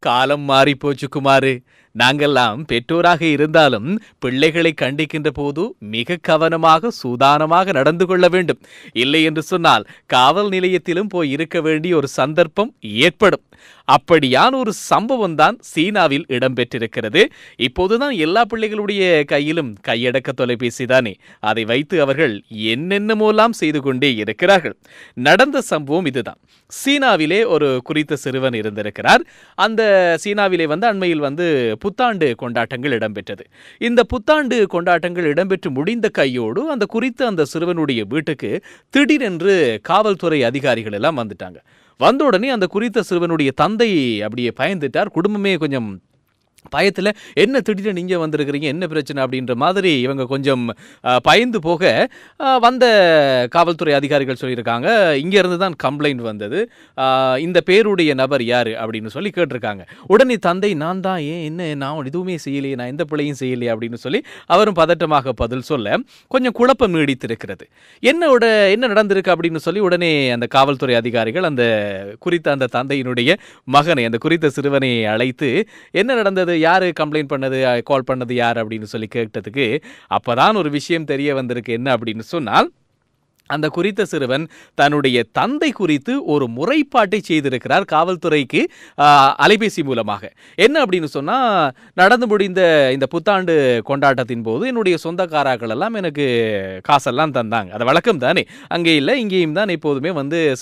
காலம் மாறி போச்சு குமாரு. நாங்கெல்லாம் பெற்றோராக இருந்தாலும் பிள்ளைகளை கண்டிக்கின்ற போது மிக கவனமாக சூதானமாக நடந்து கொள்ள வேண்டும். இல்லை என்று சொன்னால் காவல் நிலையத்திலும் போய் இருக்க வேண்டிய ஒரு சந்தர்ப்பம் ஏற்படும். அப்படியான ஒரு சம்பவம் தான் சீனாவில் இடம்பெற்றிருக்கிறது. இப்போதுதான் எல்லா பிள்ளைகளுடைய கையிலும் கையடக்க தொலைபேசி தானே. அதை வைத்து அவர்கள் என்னென்னமோலாம் செய்து கொண்டே இருக்கிறார்கள். நடந்த சம்பவம் இதுதான். சீனாவிலே ஒரு குறித்த சிறுவன் இருந்திருக்கிறார். அந்த சீனாவிலே அண்மையில் புத்தாண்டு கொண்டாட்டங்கள் இடம்பெற்றது. இந்த புத்தாண்டு கொண்டாட்டங்கள் இடம்பெற்று முடிந்த கையோடு அந்த சிறுவனுடைய வீட்டுக்கு திடீரென்று காவல்துறை அதிகாரிகள் எல்லாம் வந்துட்டாங்க. வந்த உடனே அந்த குறித்த சிறுவனுடைய தந்தை அப்படியே பயந்துட்டார். குடும்பமே கொஞ்சம் பயத்தில், என்ன திடீர்னு நீங்கள் வந்திருக்கிறீங்க, என்ன பிரச்சனை அப்படின்ற மாதிரி இவங்க கொஞ்சம் பயந்து போக வந்த காவல்துறை அதிகாரிகள் சொல்லியிருக்காங்க, இங்கேருந்து தான் கம்ப்ளைண்ட் வந்தது, இந்த பேருடைய நபர் யார் அப்படின்னு சொல்லி கேட்டிருக்காங்க. உடனே தந்தை, நான் தான், நான் எதுவுமே செய்யலையே, நான் எந்த பிள்ளையும் செய்யலையே அப்படின்னு சொல்லி அவரும் பதட்டமாக பதில் சொல்ல கொஞ்சம் குழப்பம் நீடித்திருக்கிறது. என்ன நடந்திருக்கு அப்படின்னு சொல்லி உடனே அந்த காவல்துறை அதிகாரிகள் அந்த தந்தையினுடைய மகனை, அந்த குறித்த சிறுவனை அழைத்து, என்ன நடந்தது, யாரு கம்ப்ளைண்ட் பண்ணது, கால் பண்ணது யார் அப்படின்னு சொல்லி கேட்டதுக்கு அப்பதான் ஒரு விஷயம் தெரிய வந்திருக்கு. என்ன அப்படின்னு சொன்னால், அந்த குறித்த சிறுவன் தன்னுடைய தந்தை குறித்து ஒரு முறைப்பாட்டை செய்திருக்கிறார் காவல்துறைக்கு அலைபேசி மூலமாக. என்ன அப்படின்னு சொன்னா, நடந்து முடிந்த இந்த புத்தாண்டு கொண்டாட்டத்தின் போது என்னுடைய சொந்தக்காராக்கள் எல்லாம் எனக்கு காசெல்லாம் தந்தாங்க. அது வழக்கம் தானே, அங்கே இல்லை இங்கேயும் தான் எப்போதுமே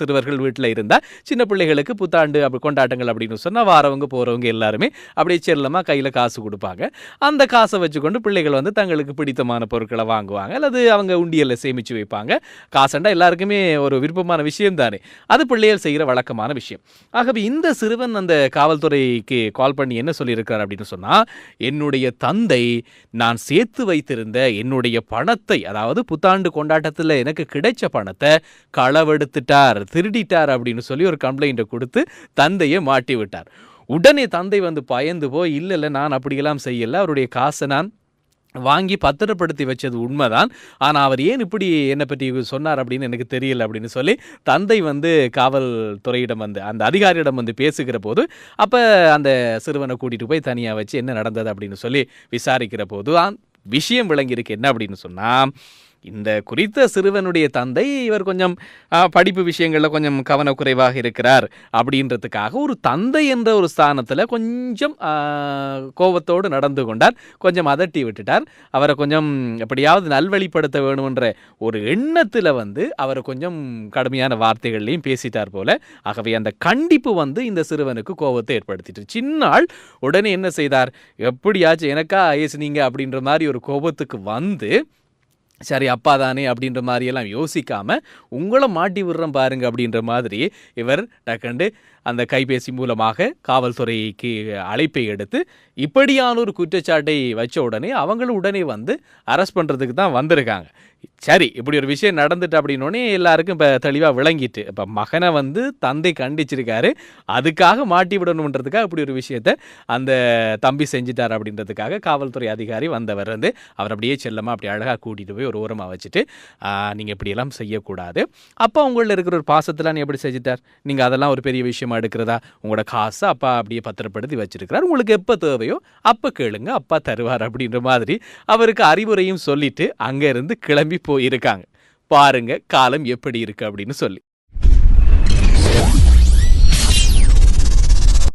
சிறுவர்கள் வீட்டில் இருந்தா சின்ன பிள்ளைகளுக்கு புத்தாண்டு கொண்டாட்டங்கள் அப்படின்னு சொன்னா வாரவங்க போறவங்க எல்லாருமே அப்படியே செல்லமா கையில காசு கொடுப்பாங்க. அந்த காசை வச்சுக்கொண்டு பிள்ளைகள் தங்களுக்கு பிடித்தமான பொருட்களை வாங்குவாங்க, அல்லது அவங்க உண்டியல்ல சேமிச்சு வைப்பாங்க. காசண்டா எல்லாருக்குமே ஒரு விருப்பமான விஷயம் தானே, அது பிள்ளைகள் செய்கிற வழக்கமான விஷயம். ஆகவே இந்த சிறுவன் அந்த காவல்துறைக்கு கால் பண்ணி என்ன சொல்லியிருக்கிறார் அப்படின்னு சொன்னா, என்னுடைய தந்தை நான் சேர்த்து வைத்திருந்த என்னுடைய பணத்தை, அதாவது புத்தாண்டு கொண்டாட்டத்தில் எனக்கு கிடைச்ச பணத்தை களவெடுத்துட்டார், திருடிட்டார் அப்படின்னு சொல்லி ஒரு கம்ப்ளைண்ட்டை கொடுத்து தந்தையை மாட்டி விட்டார். உடனே தந்தை பயந்து போய், இல்லை நான் அப்படியெல்லாம் செய்யலை, அவருடைய காசை நான் வாங்கி பத்திரப்படுத்தி வச்சது உண்மைதான், ஆனால் அவர் ஏன் இப்படி என்னை பற்றி சொன்னார் அப்படின்னு எனக்கு தெரியல அப்படின்னு சொல்லி தந்தை காவல்துறையிடம் அந்த அதிகாரியிடம் பேசுகிற போது, அப்போ அந்த சிறுவனை கூட்டிகிட்டு போய் தனியாக வச்சு என்ன நடந்தது அப்படின்னு சொல்லி விசாரிக்கிற போது விஷயம் விளங்கியிருக்கு. என்ன அப்படின்னு சொன்னால், இந்த குறித்த சிறுவனுடைய தந்தை இவர் கொஞ்சம் படிப்பு விஷயங்களில் கொஞ்சம் கவனக்குறைவாக இருக்கிறார் அப்படின்றதுக்காக ஒரு தந்தை என்ற ஒரு ஸ்தானத்தில் கொஞ்சம் கோபத்தோடு நடந்து கொண்டார், கொஞ்சம் அதட்டி விட்டுட்டார். அவரை கொஞ்சம் எப்படியாவது நல்வழிப்படுத்த வேணுமென்ற ஒரு எண்ணத்தில் அவரை கொஞ்சம் கடுமையான வார்த்தைகள்லையும் பேசிட்டார் போல. ஆகவே அந்த கண்டிப்பு இந்த சிறுவனுக்கு கோபத்தை ஏற்படுத்திட்டு, சின்னாள் உடனே என்ன செய்தார், எப்படியாச்சும் எனக்கா ஏசுனீங்க அப்படின்ற மாதிரி ஒரு கோபத்துக்கு சரி அப்பா தானே அப்படின்ற மாதிரியெல்லாம் யோசிக்காமல் உங்களை மாட்டி விடுறோம் பாருங்க அப்படின்ற மாதிரி இவர் டக்கண்டு அந்த கைபேசி மூலமாக காவல்துறைக்கு அழைப்பை எடுத்து இப்படியான ஒரு குற்றச்சாட்டை வச்ச உடனே அவங்களும் உடனே அரெஸ்ட் பண்ணுறதுக்கு தான் வந்திருக்காங்க. சரி, இப்படி ஒரு விஷயம் நடந்துட்டு அப்படின்னோடனே எல்லாருக்கும் இப்போ தெளிவாக விளங்கிட்டு, இப்போ மகனை தந்தை கண்டிச்சிருக்காரு, அதுக்காக மாட்டி விடணுன்றதுக்காக இப்படி ஒரு விஷயத்த அந்த தம்பி செஞ்சுட்டார் அப்படின்றதுக்காக காவல்துறை அதிகாரி வந்தவர் அவர் அப்படியே செல்லமாக அப்படி அழகாக கூட்டிகிட்டு போய் ஒரு ஓரமாக வச்சுட்டு, நீங்கள் இப்படியெல்லாம் செய்யக்கூடாது, அப்பா உங்களில் இருக்கிற ஒரு பாசத்தெலாம் எப்படி செஞ்சுட்டார், நீங்கள் அதெல்லாம் ஒரு பெரிய விஷயமா எடுக்கிறதா, உங்களோட காசை அப்பா அப்படியே பத்திரப்படுத்தி வச்சிருக்கிறார், உங்களுக்கு எப்போ தேவையோ அப்போ கேளுங்க, அப்பா தருவார் அப்படின்ற மாதிரி அவருக்கு அறிவுரையும் சொல்லிட்டு அங்கே இருந்து கிளம்பி போயிருக்காங்க. பாருங்க காலம் எப்படி இருக்கு அப்படின்னு சொல்லி.